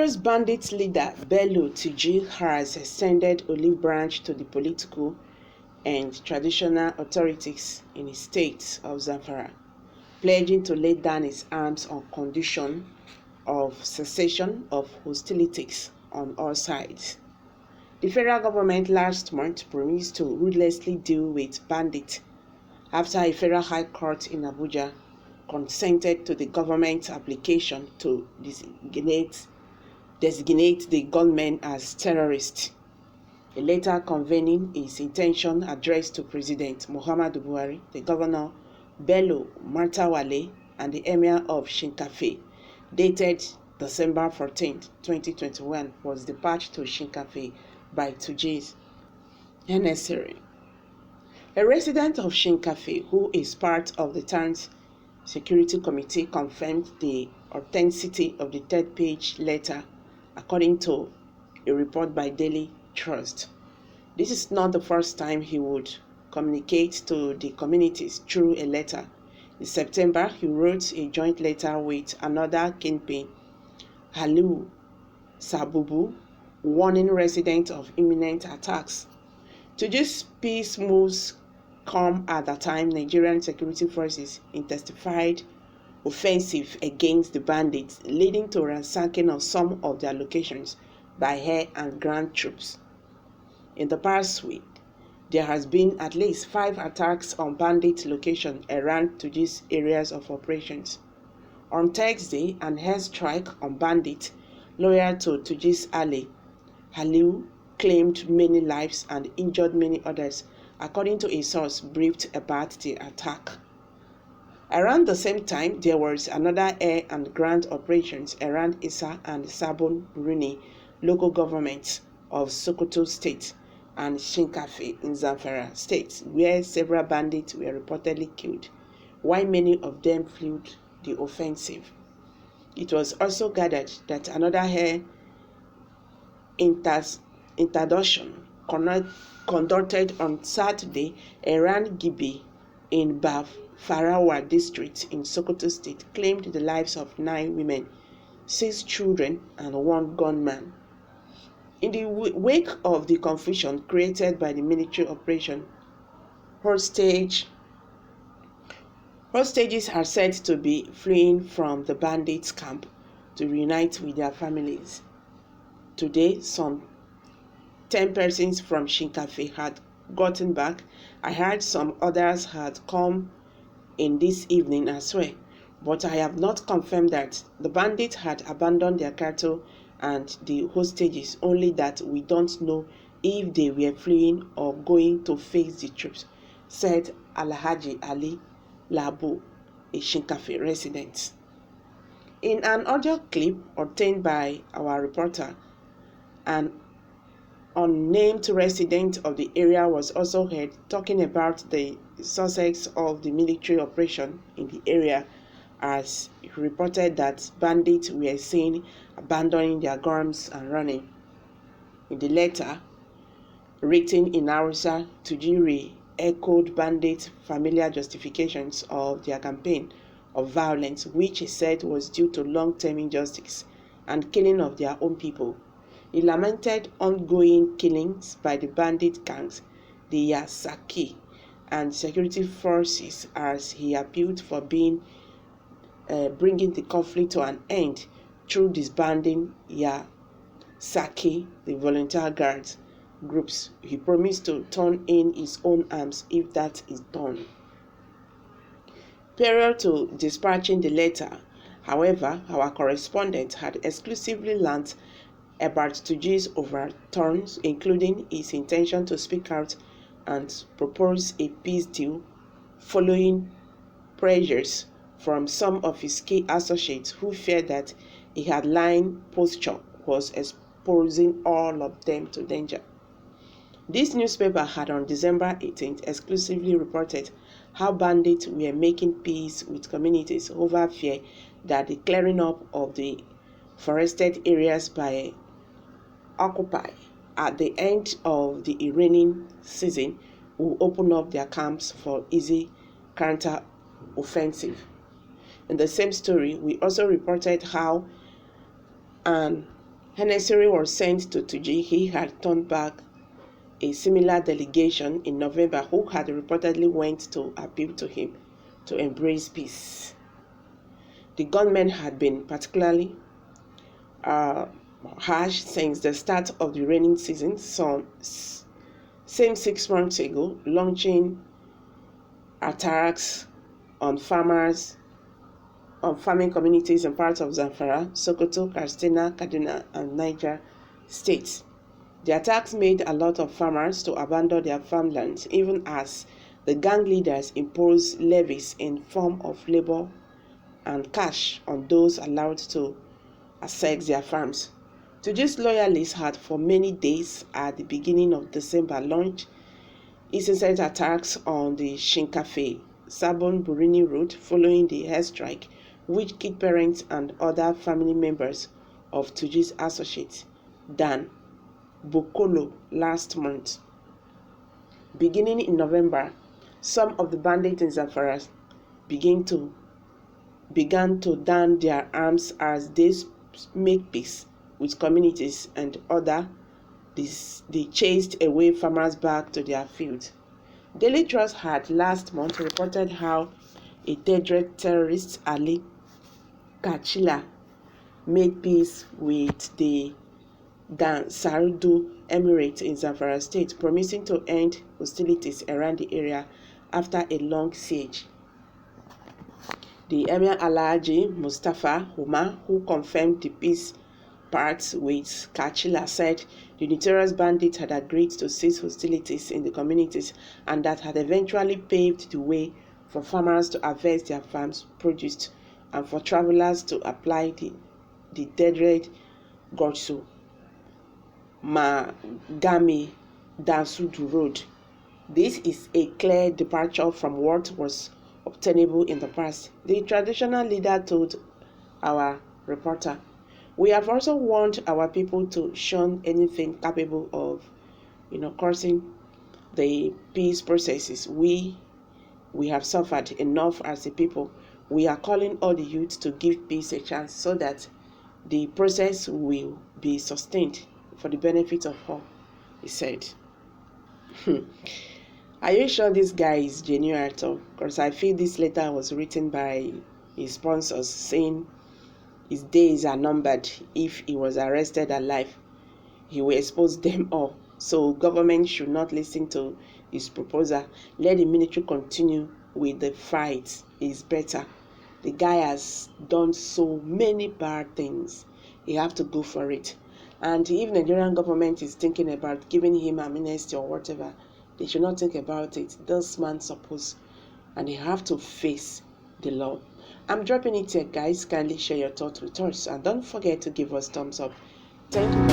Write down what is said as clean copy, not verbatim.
Notorious bandit leader Bello Turji has extended olive branch to the political and traditional authorities in his state of Zamfara, pledging to lay down his arms on condition of cessation of hostilities on all sides. The federal government last month promised to ruthlessly deal with bandits after a federal high court in Abuja consented to the government's application to designate the gunmen as terrorists. A letter conveying his intention addressed to President Muhammadu Buhari, the Governor Bello Matawalle, and the Emir of Shinkafi, dated December 14, 2021, was dispatched to Shinkafi by Turji's NSRA. A resident of Shinkafi, who is part of the town's security committee, confirmed the authenticity of the third-page letter, according to a report by Daily Trust. This is not the first time he would communicate to the communities through a letter. In September, he wrote a joint letter with another kingpin, Aliu Sabubu, warning residents of imminent attacks. Turji's peace moves come at a time Nigerian security forces intensified offensive against the bandits, leading to ransacking of some of their locations by air and ground troops. In the past week, there has been at least 5 attacks on bandit locations around Turji's areas of operations. On Thursday, an airstrike on bandits loyal to Turji's ally, Aliu, claimed many lives and injured many others, according to a source briefed about the attack. Around the same time, there was another air and ground operations around Isa and Sabon Birni local governments of Sokoto State and Shinkafi in Zamfara State, where several bandits were reportedly killed, while many of them fled the offensive. It was also gathered that another air interdction conducted on Saturday around Gibi in Farawa district in Sokoto State claimed the lives of 9 women, 6 children, and 1 gunman. In the wake of the confusion created by the military operation, hostages are said to be fleeing from the bandits' camp to reunite with their families. Today, some 10 persons from Shinkafi had gotten back. I heard some others had come in this evening as well, but I have not confirmed that the bandits had abandoned their cattle and the hostages, only that we don't know if they were fleeing or going to face the troops, said Alhaji Ali Labo, a Shinkafi resident. In an audio clip obtained by our reporter, an unnamed resident of the area was also heard talking about the success of the military operation in the area, as he reported that bandits were seen abandoning their guns and running. In the letter, written in Hausa, Turji echoed bandits' familiar justifications of their campaign of violence, which he said was due to long-term injustice and killing of their own people. He lamented ongoing killings by the bandit gangs, the Yasaki, and security forces, as he appealed for bringing the conflict to an end through disbanding Yasaki, the volunteer guards groups. He promised to turn in his own arms if that is done. Prior to dispatching the letter, however, our correspondent had exclusively learned about Turji's overturns, including his intention to speak out and propose a peace deal, following pressures from some of his key associates who feared that his hardline posture was exposing all of them to danger. This newspaper had on December 18th exclusively reported how bandits were making peace with communities over fear that the clearing up of the forested areas by Occupy at the end of the raining season will open up their camps for easy counter-offensive. In the same story, we also reported how an N0T0R1OŨS was sent to Turji. He had turned back a similar delegation in November who had reportedly went to appeal to him to embrace peace. The gunmen had been particularly harsh since the start of the rainy season, same 6 months ago, launching attacks on farming communities in parts of Zamfara, Sokoto, Katsina, Kaduna, and Niger states. The attacks made a lot of farmers to abandon their farmlands, even as the gang leaders imposed levies in form of labor and cash on those allowed to access their farms. Turji's loyalists had for many days at the beginning of December launched incessant attacks on the Shinkafe Sabon Burini road following the airstrike, which killed parents and other family members of Turji's associate, Dan Bokolo, last month. Beginning in November, some of the bandits in Zamfara began to down their arms as they make peace with communities and they chased away farmers back to their fields. Daily Trust had last month reported how a terrorist Ali Kachila made peace with the Dan Sarudu Emirate in Zamfara state, promising to end hostilities around the area after a long siege. The Emir Alhaji Mustafa Huma, who confirmed the peace part with Kachila, said the notorious bandits had agreed to cease hostilities in the communities and that had eventually paved the way for farmers to harvest their farms' produce and for travelers to apply the dreaded Gotsu Magami Dansudu road. This is a clear departure from what was obtainable in the past, the traditional leader told our reporter. We have also warned our people to shun anything capable of, causing the peace processes. We have suffered enough as a people. We are calling all the youth to give peace a chance so that the process will be sustained for the benefit of all, he said. Are you sure this guy is genuine at all? Because I feel this letter was written by his sponsors saying his days are numbered. If he was arrested alive, he will expose them all. So government should not listen to his proposal. Let the military continue with the fight. It's better. The guy has done so many bad things. He have to go for it. And if Nigerian government is thinking about giving him amnesty or whatever, they should not think about it. This man supposed, and they have to face the law. I'm dropping it here, guys. Kindly share your thoughts with us, and don't forget to give us thumbs up. Thank you.